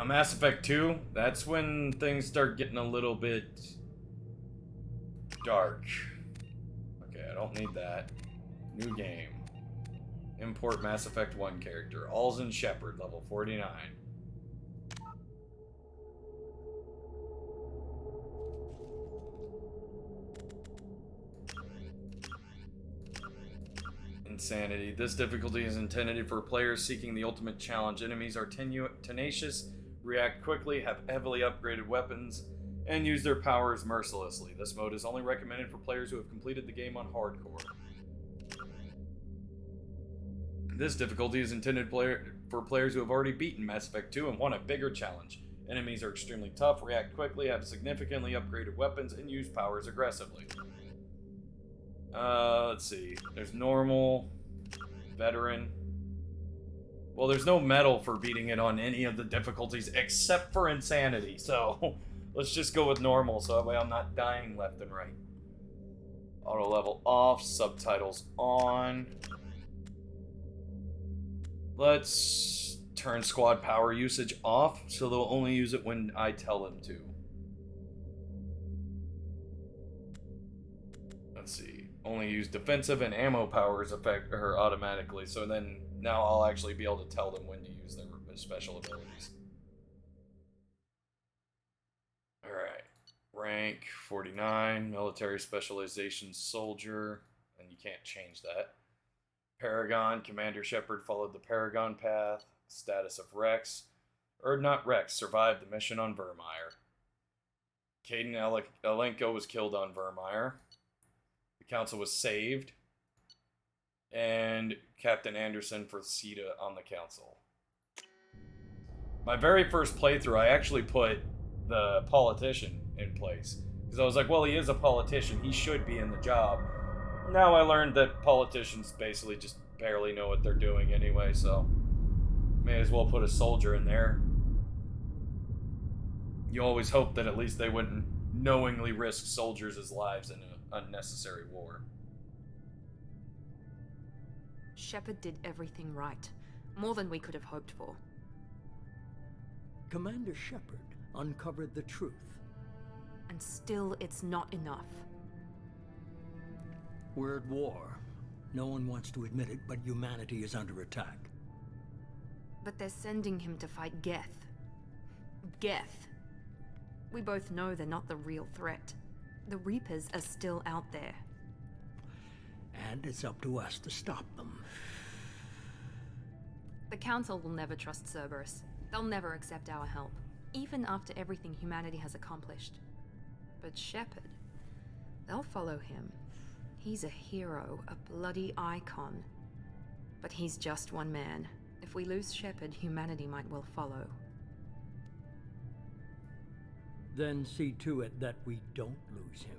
Now, Mass Effect 2, that's when things start getting a little bit dark. Okay, I don't need that. New game. Import Mass Effect 1 character. Ahlzen Shephard, level 49. Insanity. This difficulty is intended for players seeking the ultimate challenge. Enemies are tenacious, react quickly, have heavily upgraded weapons, and use their powers mercilessly. This mode is only recommended for players who have completed the game on hardcore. This difficulty is intended for players who have already beaten Mass Effect 2 and want a bigger challenge. Enemies are extremely tough, react quickly, have significantly upgraded weapons, and use powers aggressively. Let's see. There's normal, veteran. Well, there's no medal for beating it on any of the difficulties except for insanity, so let's just go with normal so that way I'm not dying left and right. Auto level off, subtitles on. Let's turn squad power usage off so they'll only use it when I tell them to. Let's see. Only use defensive and ammo powers affect her automatically, so then now I'll actually be able to tell them when to use their special abilities. Alright. Rank 49, military specialization soldier, and you can't change that. Paragon, Commander Shephard followed the Paragon path. Status of Rex, or not Rex, survived the mission on Vermeer. Caden Alenko was killed on Vermeer. The council was saved. And Captain Anderson for Sita on the council. My very first playthrough, I actually put the politician in place. Because I was like, well, he is a politician. He should be in the job. Now I learned that politicians basically just barely know what they're doing anyway, so may as well put a soldier in there. You always hope that at least they wouldn't knowingly risk soldiers' lives in an unnecessary war. Shephard did everything right. More than we could have hoped for. Commander Shephard uncovered the truth. And still, it's not enough. We're at war. No one wants to admit it, but humanity is under attack. But they're sending him to fight Geth. Geth. We both know they're not the real threat. The Reapers are still out there. And it's up to us to stop them. The Council will never trust Cerberus. They'll never accept our help, even after everything humanity has accomplished. But Shephard, they'll follow him. He's a hero, a bloody icon. But he's just one man. If we lose Shephard, humanity might well follow. Then see to it that we don't lose him.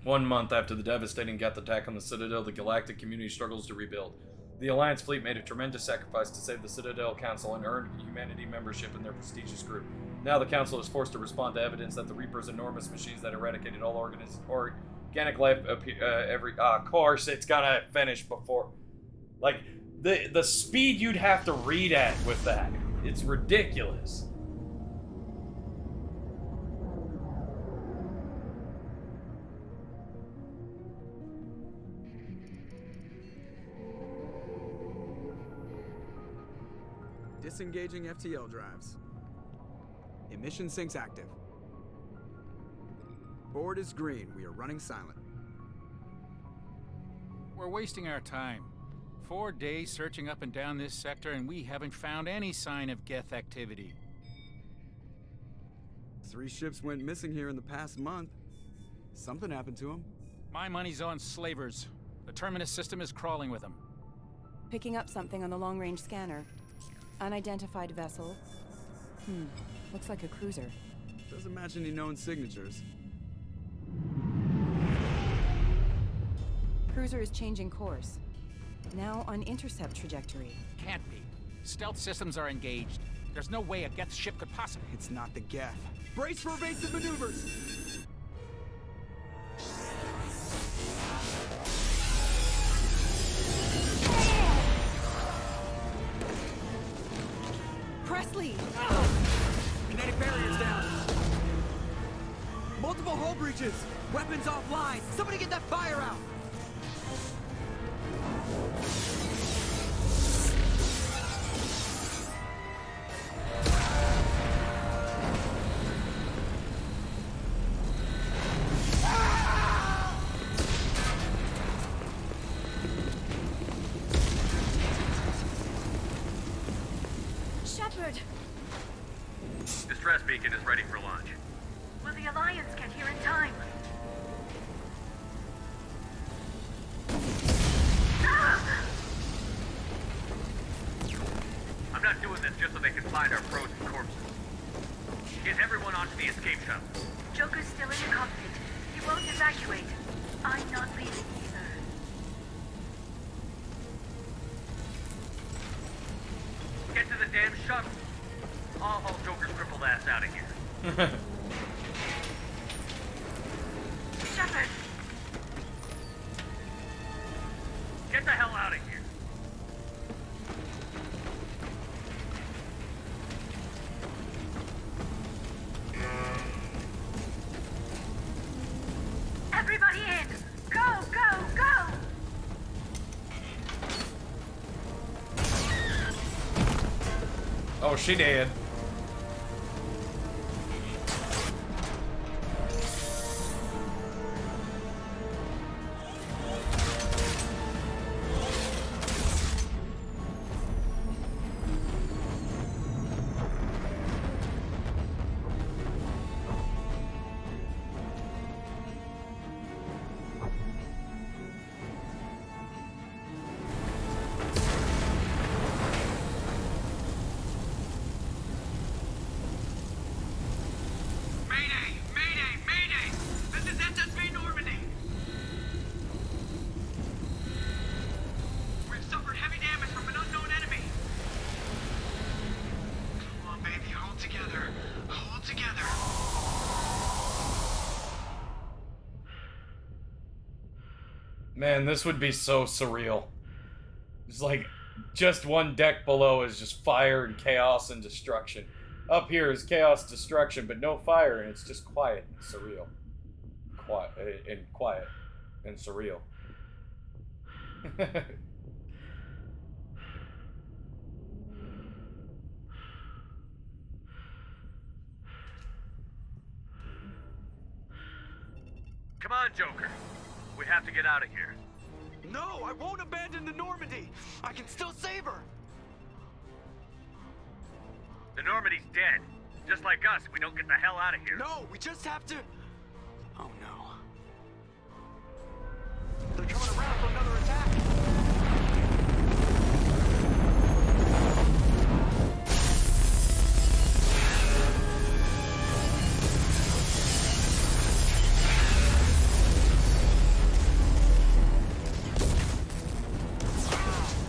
1 month after the devastating Geth attack on the Citadel, the galactic community struggles to rebuild. The Alliance fleet made a tremendous sacrifice to save the Citadel Council and earned humanity membership in their prestigious group. Now the Council is forced to respond to evidence that the Reapers' enormous machines that eradicated all organic life of course, it's gotta finish before. Like, the speed you'd have to read at with that. It's ridiculous. Disengaging FTL drives. Emission sinks active. Board is green. We are running silent. We're wasting our time. 4 days searching up and down this sector, and we haven't found any sign of Geth activity. 3 ships went missing here in the past month. Something happened to them. My money's on slavers. The Terminus system is crawling with them. Picking up something on the long-range scanner. Unidentified vessel. Looks like a cruiser. Doesn't match any known signatures. Cruiser is changing course. Now on intercept trajectory. Can't be. Stealth systems are engaged. There's no way a Geth ship could possibly... It's not the Geth. Brace for evasive maneuvers! switches! Weapons offline! Somebody get that fire out! Shephard! Distress beacon is ready for launch. Will the Alliance get here in time? I'm not doing this just so they can find our frozen corpses. Get everyone onto the escape shuttle. Joker's still in the cockpit. He won't evacuate. I'm not leaving either. Get to the damn shuttle. I'll haul Joker's crippled ass out of here. Shepherd! Get the hell out of here. Everybody in! Go, go, go! Oh, she did. Mayday! Mayday! Mayday! This is SSV Normandy! We've suffered heavy damage from an unknown enemy! Come on, baby, hold together. Hold together. Man, this would be so surreal. It's like just one deck below is just fire and chaos and destruction. Up here is chaos, destruction, but no fire, and it's just quiet and surreal. Quiet and surreal. Come on, Joker. We have to get out of here. No, I won't abandon the Normandy! I can still save her! The Normandy's dead. Just like us, we don't get the hell out of here. No, we just have to... Oh no. They're coming around for another attack!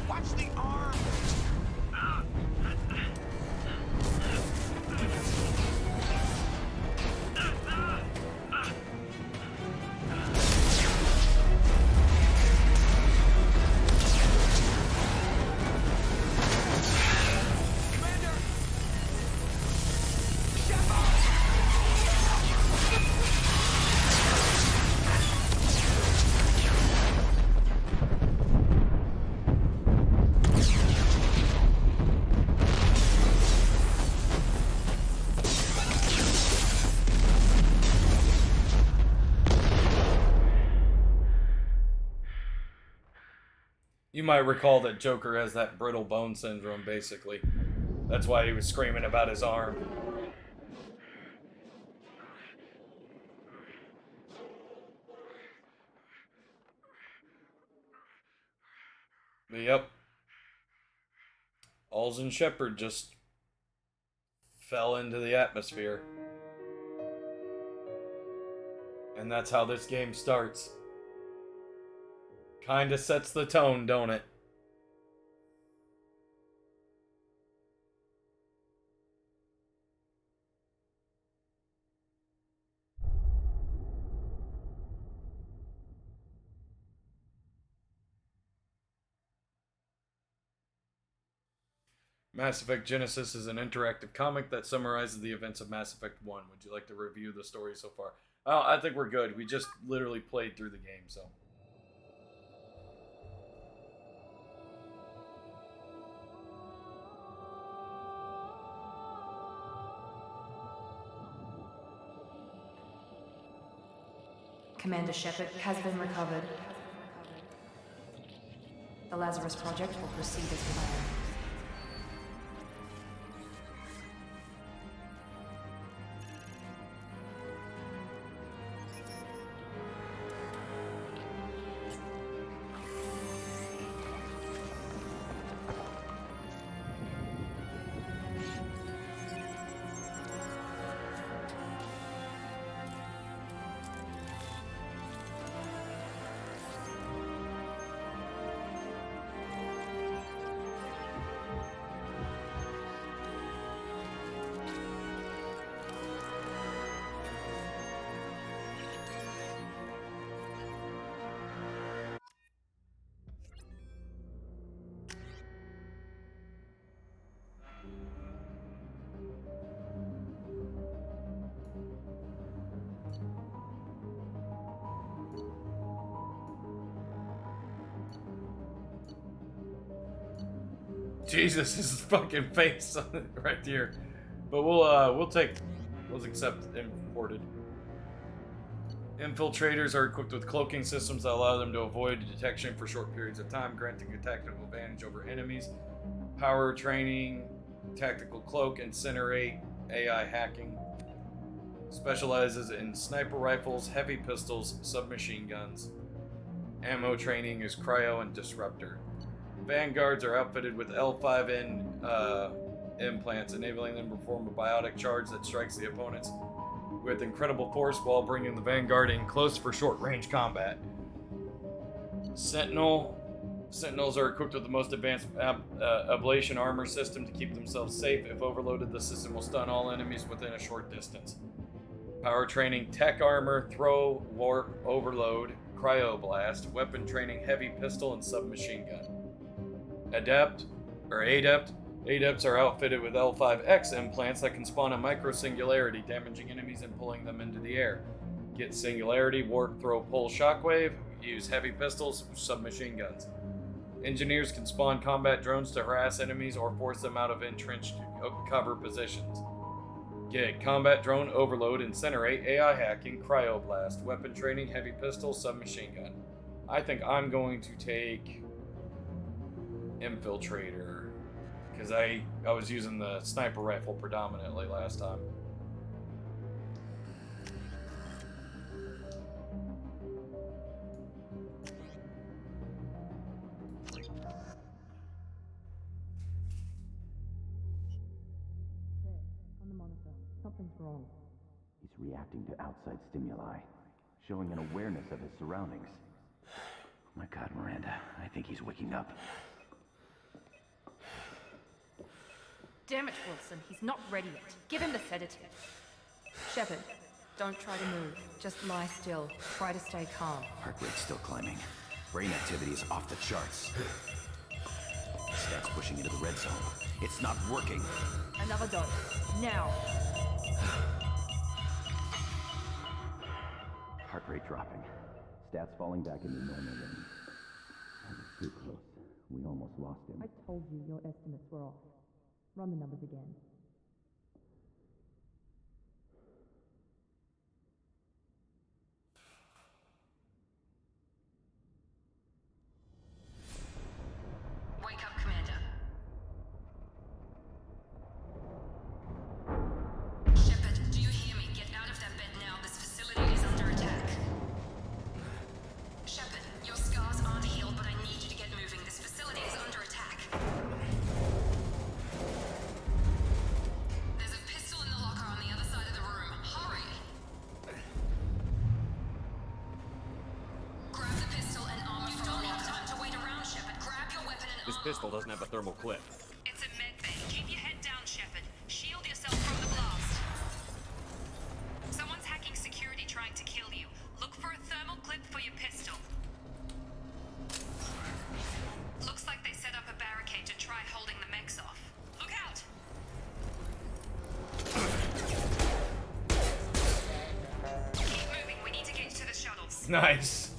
Watch the arm! Commander! You might recall that Joker has that brittle bone syndrome, basically. That's why he was screaming about his arm. But yep. Ahlzen Shephard just fell into the atmosphere. And that's how this game starts. Kinda sets the tone, don't it? Mass Effect Genesis is an interactive comic that summarizes the events of Mass Effect 1. Would you like to review the story so far? Oh, I think we're good. We just literally played through the game, so. Commander Shephard has been recovered. The Lazarus Project will proceed as planned. Jesus, his fucking face on it right here. But we'll accept imported. Infiltrators are equipped with cloaking systems that allow them to avoid detection for short periods of time, granting a tactical advantage over enemies. Power training, tactical cloak, incinerate, AI hacking. Specializes in sniper rifles, heavy pistols, submachine guns. Ammo training is cryo and disruptor. Vanguards are outfitted with L5N implants, enabling them to perform a biotic charge that strikes the opponents with incredible force while bringing the Vanguard in close for short-range combat. Sentinels are equipped with the most advanced ablation armor system to keep themselves safe. If overloaded, the system will stun all enemies within a short distance. Power training, tech armor, throw, warp, overload, cryoblast, weapon training, heavy pistol, and submachine gun. Adepts are outfitted with L5X implants that can spawn a micro-singularity, damaging enemies and pulling them into the air. Get singularity, warp, throw, pull, shockwave, use heavy pistols, submachine guns. Engineers can spawn combat drones to harass enemies or force them out of entrenched cover positions. Get combat drone, overload, incinerate, AI hacking, cryoblast, weapon training, heavy pistol, submachine gun. I think I'm going to take Infiltrator, because I was using the sniper rifle predominantly last time. On the monitor, something's wrong. He's reacting to outside stimuli, showing an awareness of his surroundings. Oh my God, Miranda, I think he's waking up. Damn it, Wilson. He's not ready yet. Give him the sedative. Shepherd, don't try to move. Just lie still. Try to stay calm. Heart rate's still climbing. Brain activity is off the charts. Stats pushing into the red zone. It's not working. Another dose. Now. Heart rate dropping. Stats falling back into normal range. That was too close. We almost lost him. I told you your estimates were off. Run the numbers again. Wake up, Commander. Shepherd, do you hear me? Get out of that bed now. This facility is under attack. Shepherd, your scars aren't healed, but I need you to get moving. This facility is under attack. There's a pistol in the locker on the other side of the room. Hurry! Grab the pistol and armor. You don't have time to wait around, Shepherd. Grab your weapon and This pistol doesn't have a thermal clip. It's a med bay. Keep your head down, Shepherd. Shield yourself from the blast. Someone's hacking security trying to kill you. Look for a thermal clip for your pistol. Looks like they set up a barricade to try holding the mechs off. Look out! Keep Nice.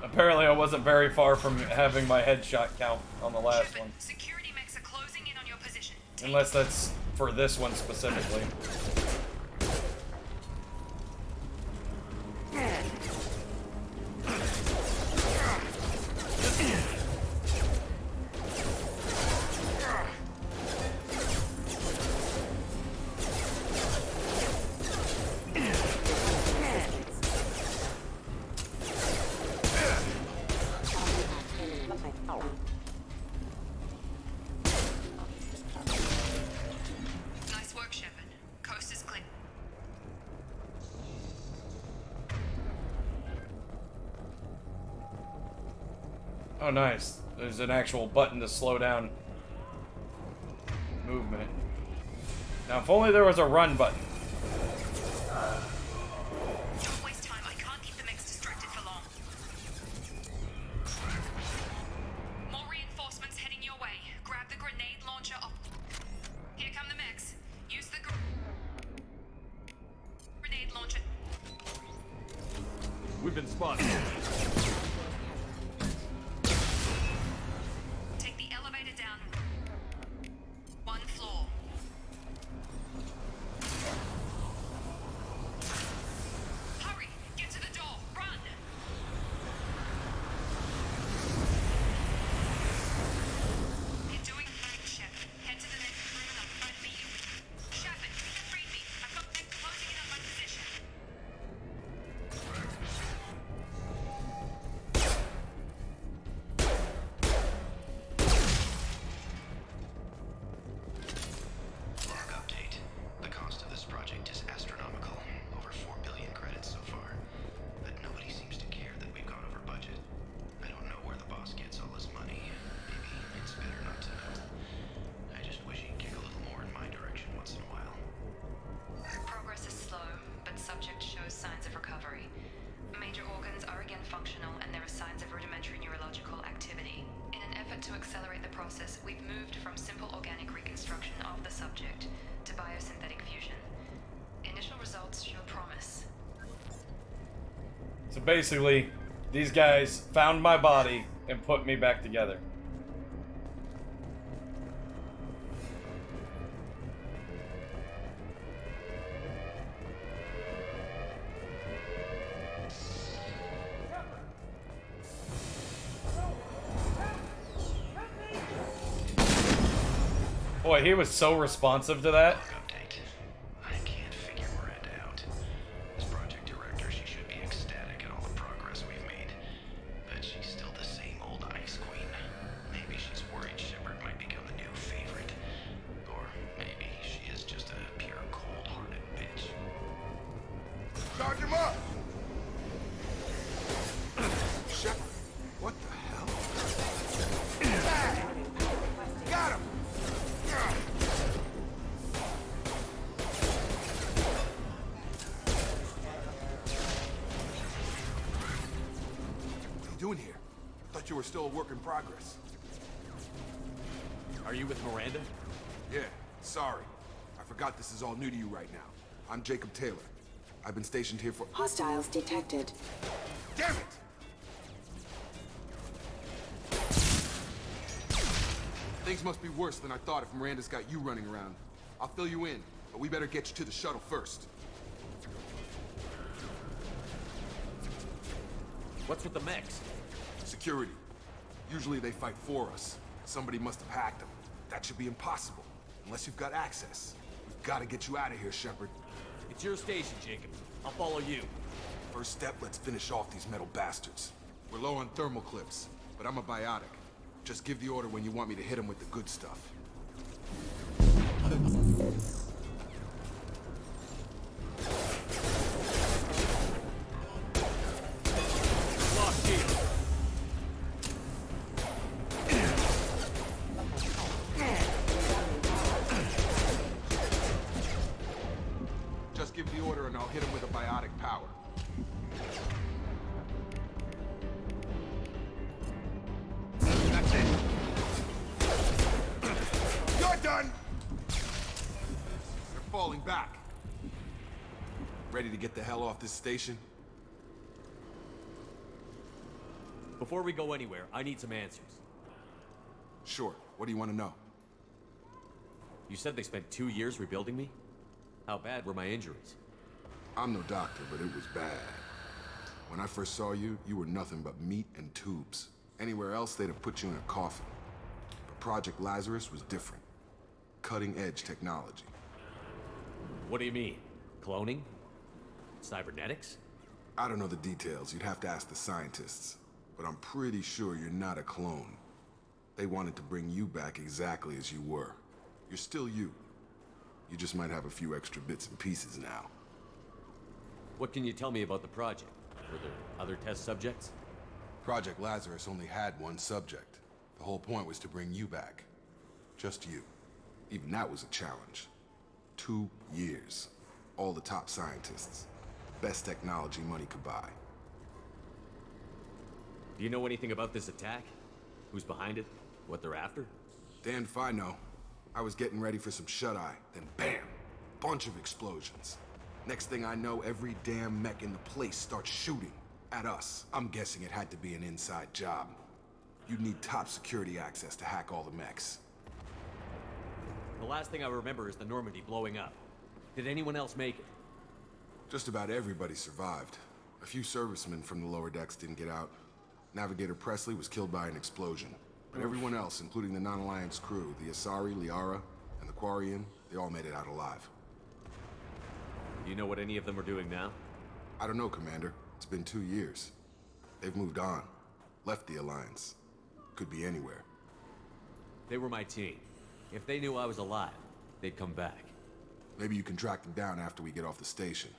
Apparently I wasn't very far from having my headshot count on the last one. Security mechs are closing in on your position. Unless that's for this one specifically. Nice work, Shephard. Coast is clear. Oh, nice. There's an actual button to slow down movement. Now, if only there was a run button. Don't waste time. I can't keep the mechs distracted for long. More reinforcements heading your way. Grab the grenade launcher up. Here come the mechs. Use the grenade launcher. We've been spotted. Take the elevator down. One floor. Hurry! Get to the door! Run! You're doing fine, Shephard. Head to the next room and I'll try to meet you. Shephard, read me. I've got them closing in on my position. Log update. The cost of this project is astronomical. Over 4 billion credits so far. But nobody seems to care that we've gone over budget. I don't know where the boss gets all his money. Maybe it's better not to know. I just wish he'd kick a little more in my direction once in a while. Progress is slow, but subject shows signs of recovery. Major organs are again functional, and there are signs of rudimentary neurological activity. In an effort to accelerate the process, we've moved from simple organic reconstruction of the subject to biosynthetic fusion. Initial results show promise. So basically, these guys found my body and put me back together. Boy, he was so responsive to that. Log update. I can't figure Miranda out. As project director, she should be ecstatic at all the progress we've made. But she's still the same old ice queen. Maybe she's worried Shephard might become the new favorite. Or maybe she is just a pure cold-hearted bitch. Charge him up! Shephard, what the hell? Got him! What are you doing here? I thought you were still a work in progress. Are you with Miranda? Yeah, sorry. I forgot this is all new to you right now. I'm Jacob Taylor. I've been stationed here for— Hostiles detected. Damn it! Things must be worse than I thought if Miranda's got you running around. I'll fill you in, but we better get you to the shuttle first. What's with the mechs? Security. Usually they fight for us. Somebody must have hacked them. That should be impossible, unless you've got access. We've got to get you out of here, Shephard. It's your station, Jacob. I'll follow you. First step, let's finish off these metal bastards. We're low on thermal clips, but I'm a biotic. Just give the order when you want me to hit them with the good stuff. Locked here. Just give the order and I'll hit him with a biotic power. That's it. You're falling back. Ready to get the hell off this station? Before we go anywhere, I need some answers. Sure. What do you want to know? You said they spent 2 years rebuilding me? How bad were my injuries? I'm no doctor, but it was bad. When I first saw you, you were nothing but meat and tubes. Anywhere else, they'd have put you in a coffin. But Project Lazarus was different. Cutting-edge technology. What do you mean? Cloning? Cybernetics? I don't know the details. You'd have to ask the scientists. But I'm pretty sure you're not a clone. They wanted to bring you back exactly as you were. You're still you. You just might have a few extra bits and pieces now. What can you tell me about the project? Were there other test subjects? Project Lazarus only had one subject. The whole point was to bring you back. Just you. Even that was a challenge. 2 years. All the top scientists. Best technology money could buy. Do you know anything about this attack? Who's behind it? What they're after? Damned if I know. I was getting ready for some shut-eye, then bam! Bunch of explosions. Next thing I know, every damn mech in the place starts shooting at us. I'm guessing it had to be an inside job. You'd need top security access to hack all the mechs. The last thing I remember is the Normandy blowing up. Did anyone else make it? Just about everybody survived. A few servicemen from the lower decks didn't get out. Navigator Presley was killed by an explosion. But everyone else, including the non-Alliance crew, the Asari, Liara, and the Quarian, they all made it out alive. Do you know what any of them are doing now? I don't know, Commander. It's been 2 years. They've moved on. Left the Alliance. Could be anywhere. They were my team. If they knew I was alive, they'd come back. Maybe you can track them down after we get off the station.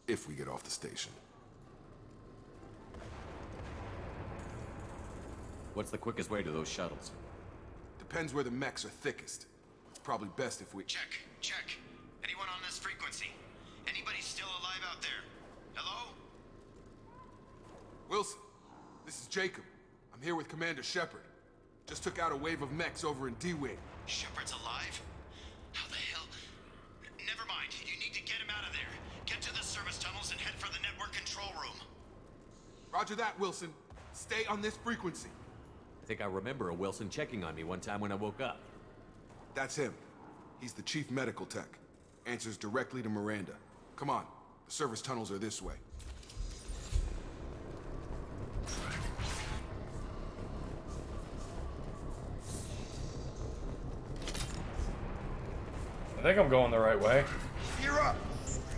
If we get off the station. What's the quickest way to those shuttles? Depends where the mechs are thickest. It's probably best if we... Check. Anyone on this frequency? Anybody still alive out there? Hello? Wilson, this is Jacob. I'm here with Commander Shephard. Just took out a wave of mechs over in D-Wing. Shepard's alive? How the hell? Never mind. You need to get him out of there. Get to the service tunnels and head for the network control room. Roger that, Wilson. Stay on this frequency. I think I remember a Wilson checking on me one time when I woke up. That's him. He's the chief medical tech. Answers directly to Miranda. Come on. The service tunnels are this way. I think I'm going the right way. You're up!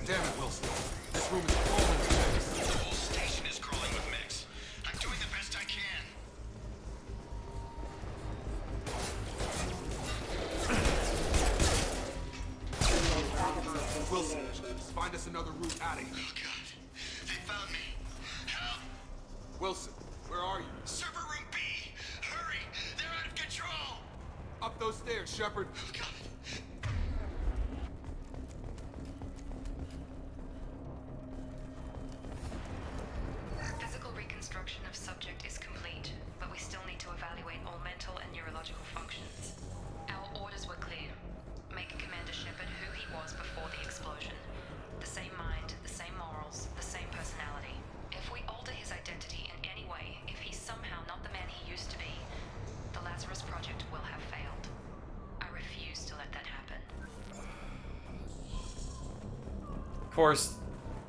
Damn it, Wilson. This room is crawling with mechs. The whole station is crawling with mechs. I'm doing the best I can. Wilson, find us another route out of here. Oh, God. They found me. Help! Wilson, where are you? Server room B! Hurry! They're out of control! Up those stairs, Shepherd. Oh, God. Physical reconstruction of subject is complete, but we still need to evaluate all mental and neurological functions. Our orders were clear. Make Commander Shephard who he was before the explosion. The same mind, the same morals, the same personality. If we alter his identity in any way, if he's somehow not the man he used to be, the Lazarus Project will have failed. I refuse to let that happen. Of course,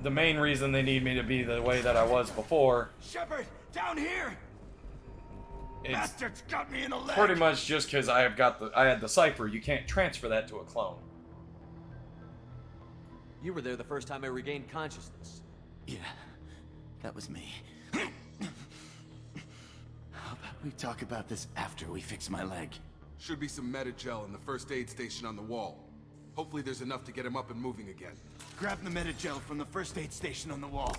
the main reason they need me to be the way that I was before, Shephard, down here! it's Bastards got me in the leg! pretty much just because I had the cipher. You can't transfer that to a clone. You were there the first time I regained consciousness. Yeah, that was me. How about we talk about this after we fix my leg? Should be some Metagel in the first aid station on the wall. Hopefully there's enough to get him up and moving again. Grab the Metagel from the first aid station on the wall.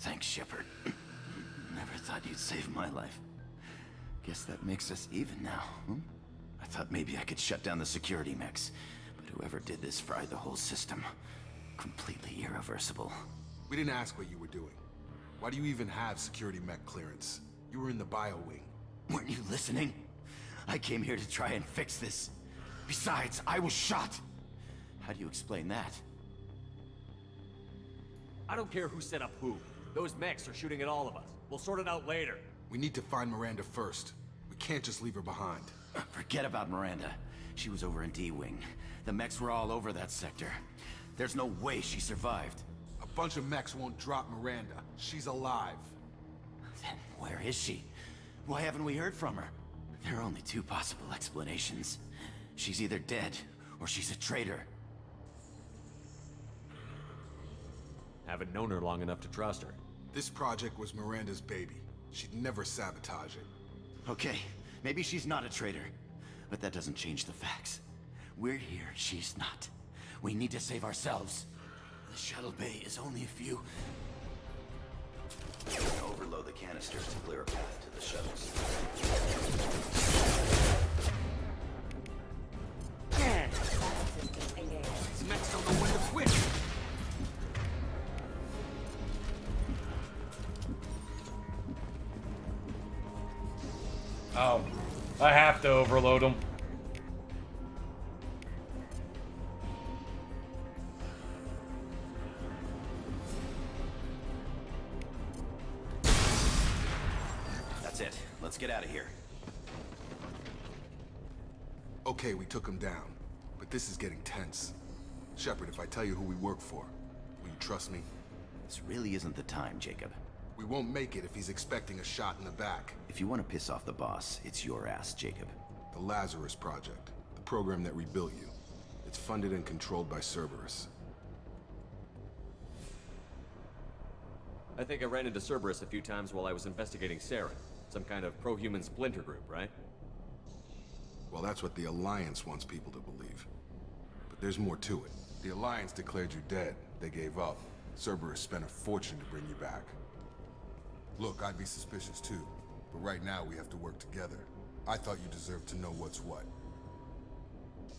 Thanks, Shephard. Never thought you'd save my life. Guess that makes us even now, hmm? I thought maybe I could shut down the security mechs, but whoever did this fried the whole system. Completely irreversible. We didn't ask what you were doing. Why do you even have security mech clearance? You were in the bio wing. Weren't you listening? I came here to try and fix this. Besides, I was shot. How do you explain that? I don't care who set up who. Those mechs are shooting at all of us. We'll sort it out later. We need to find Miranda first. We can't just leave her behind. Forget about Miranda. She was over in D-Wing. The mechs were all over that sector. There's no way she survived. A bunch of mechs won't drop Miranda. She's alive. Then where is she? Why haven't we heard from her? There are only two possible explanations. She's either dead, or she's a traitor. Haven't known her long enough to trust her. This project was Miranda's baby. She'd never sabotage it. Okay, maybe she's not a traitor. But that doesn't change the facts. We're here, she's not. We need to save ourselves. The shuttle bay is only a few... Overload the canisters to clear a path to the shuttles. These mechs don't know when to quit. Oh, I have to overload them. That's it. Let's get out of here. Okay, we took him down. But this is getting tense. Shephard, if I tell you who we work for, will you trust me? This really isn't the time, Jacob. We won't make it if he's expecting a shot in the back. If you want to piss off the boss, it's your ass, Jacob. The Lazarus Project, the program that rebuilt you. It's funded and controlled by Cerberus. I think I ran into Cerberus a few times while I was investigating Saren. Some kind of pro-human splinter group, right? Well, that's what the Alliance wants people to believe. But there's more to it. The Alliance declared you dead. They gave up. Cerberus spent a fortune to bring you back. Look, I'd be suspicious too. But right now, we have to work together. I thought you deserved to know what's what.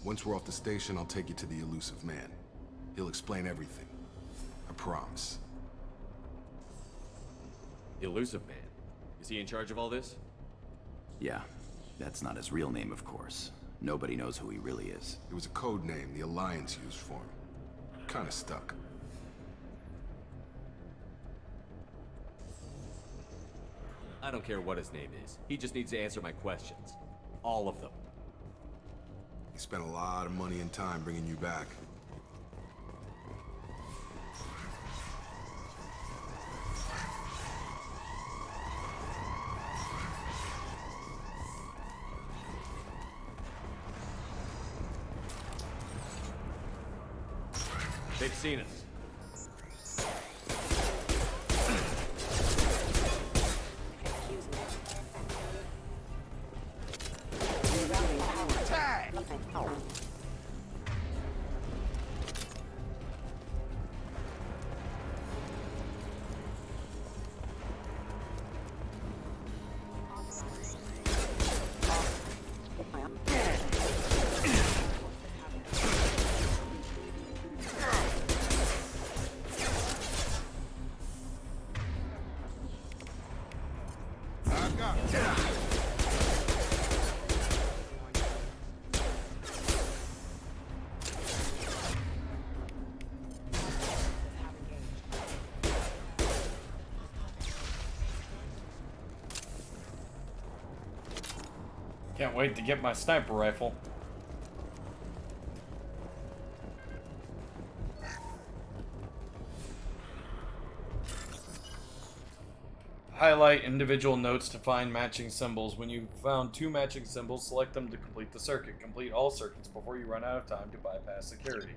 Once we're off the station, I'll take you to the elusive man. He'll explain everything. I promise. The Elusive Man. Is he in charge of all this? Yeah. That's not his real name, of course. Nobody knows who he really is. It was a code name the Alliance used for him. Kinda stuck. I don't care what his name is. He just needs to answer my questions. All of them. He spent a lot of money and time bringing you back. They've seen us. Can't wait to get my sniper rifle. Highlight individual notes to find matching symbols. When you found two matching symbols, select them to complete the circuit. Complete all circuits before you run out of time to bypass security.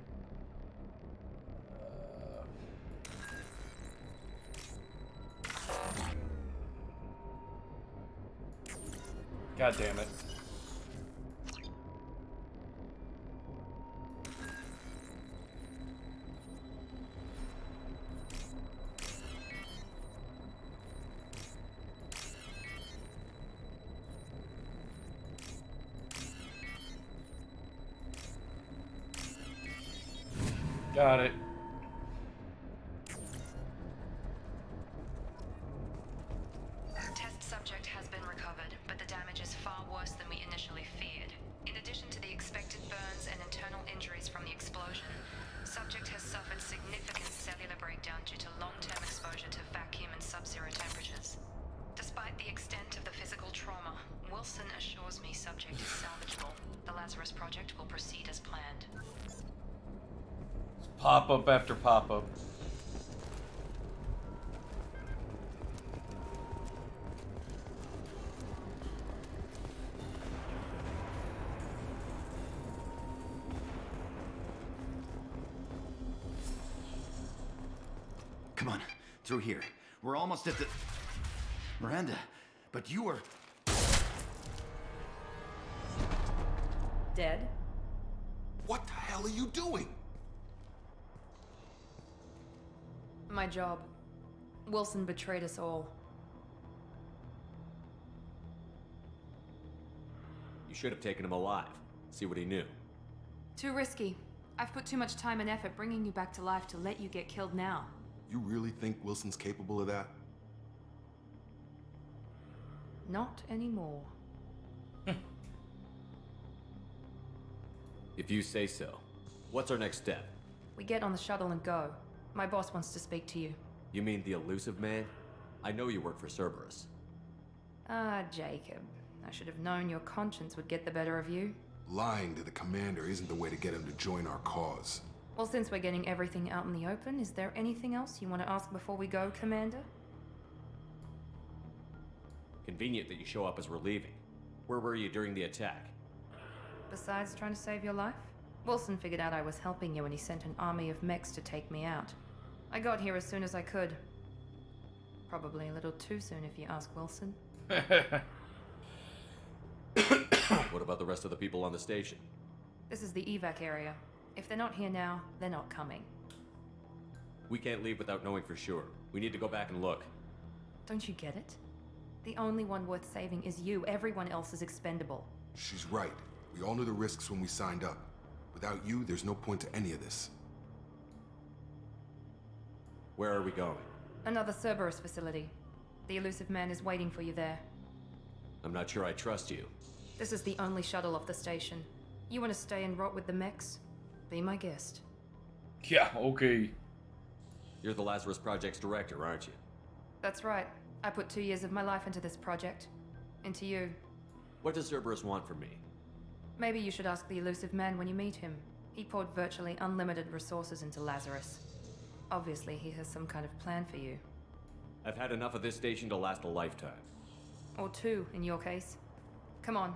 God damn it. Got it. Pop-up after pop-up. Come on, through here. We're almost at the... Miranda, but you were... Dead? What the hell are you doing? My job. Wilson betrayed us all. You should have taken him alive. See what he knew. Too risky. I've put too much time and effort bringing you back to life to let you get killed now. You really think Wilson's capable of that? Not anymore. If you say so. What's our next step? We get on the shuttle and go. My boss wants to speak to you. You mean the elusive man? I know you work for Cerberus. Ah, Jacob. I should have known your conscience would get the better of you. Lying to the commander isn't the way to get him to join our cause. Well, since we're getting everything out in the open, is there anything else you want to ask before we go, Commander? Convenient that you show up as we're leaving. Where were you during the attack? Besides trying to save your life? Wilson figured out I was helping you and he sent an army of mechs to take me out. I got here as soon as I could. Probably a little too soon if you ask Wilson. What about the rest of the people on the station? This is the evac area. If they're not here now, they're not coming. We can't leave without knowing for sure. We need to go back and look. Don't you get it? The only one worth saving is you. Everyone else is expendable. She's right. We all knew the risks when we signed up. Without you, there's no point to any of this. Where are we going? Another Cerberus facility. The elusive man is waiting for you there. I'm not sure I trust you. This is the only shuttle off the station. You want to stay and rot with the mechs? Be my guest. Yeah, okay. You're the Lazarus Project's director, aren't you? That's right. I put 2 years of my life into this project. Into you. What does Cerberus want from me? Maybe you should ask the elusive man when you meet him. He poured virtually unlimited resources into Lazarus. Obviously, he has some kind of plan for you. I've had enough of this station to last a lifetime. Or 2, in your case. Come on.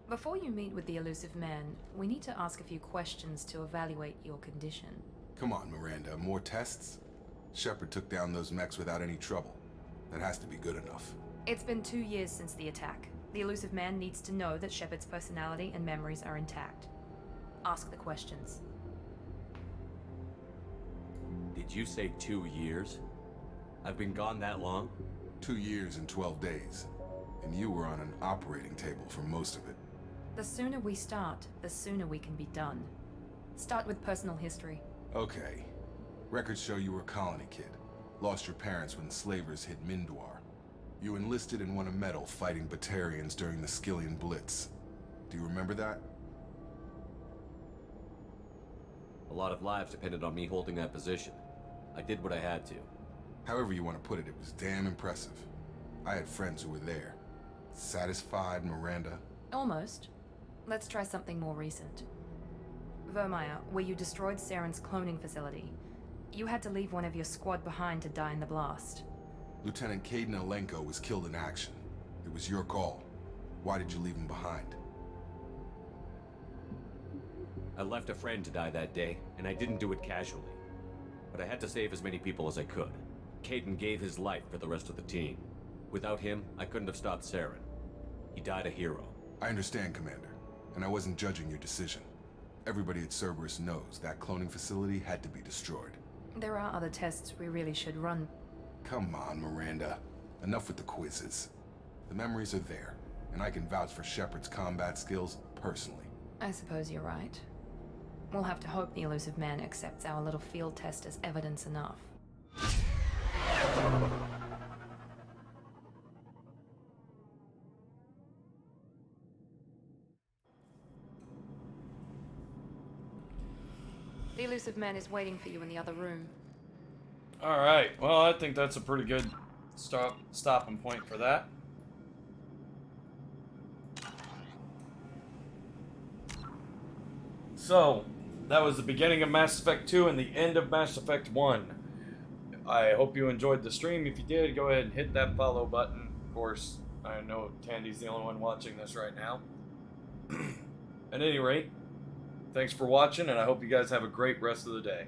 Before you meet with the elusive man, we need to ask a few questions to evaluate your condition. Come on, Miranda. More tests? Shephard took down those mechs without any trouble. That has to be good enough. It's been 2 years since the attack. The elusive man needs to know that Shephard's personality and memories are intact. Ask the questions. Did you say 2 years? I've been gone that long? 2 years and 12 days. And you were on an operating table for most of it. The sooner we start, the sooner we can be done. Start with personal history. Okay. Records show you were a colony kid. Lost your parents when slavers hit Mindwar. You enlisted and won a medal fighting Batarians during the Skillian Blitz. Do you remember that? A lot of lives depended on me holding that position. I did what I had to. However you want to put it, it was damn impressive. I had friends who were there. Satisfied, Miranda? Almost. Let's try something more recent. Vermeer, where you destroyed Saren's cloning facility. You had to leave one of your squad behind to die in the blast. Lieutenant Caden Alenko was killed in action. It was your call. Why did you leave him behind? I left a friend to die that day, and I didn't do it casually. But I had to save as many people as I could. Caden gave his life for the rest of the team. Without him, I couldn't have stopped Saren. He died a hero. I understand, Commander, and I wasn't judging your decision. Everybody at Cerberus knows that cloning facility had to be destroyed. There are other tests we really should run. Come on, Miranda. Enough with the quizzes. The memories are there, and I can vouch for Shephard's combat skills personally. I suppose you're right. We'll have to hope the elusive man accepts our little field test as evidence enough. The elusive man is waiting for you in the other room. Alright, well, I think that's a pretty good stopping point for that. So, that was the beginning of Mass Effect 2 and the end of Mass Effect 1. I hope you enjoyed the stream. If you did, go ahead and hit that follow button. Of course, I know Tandy's the only one watching this right now. At any rate, thanks for watching, and I hope you guys have a great rest of the day.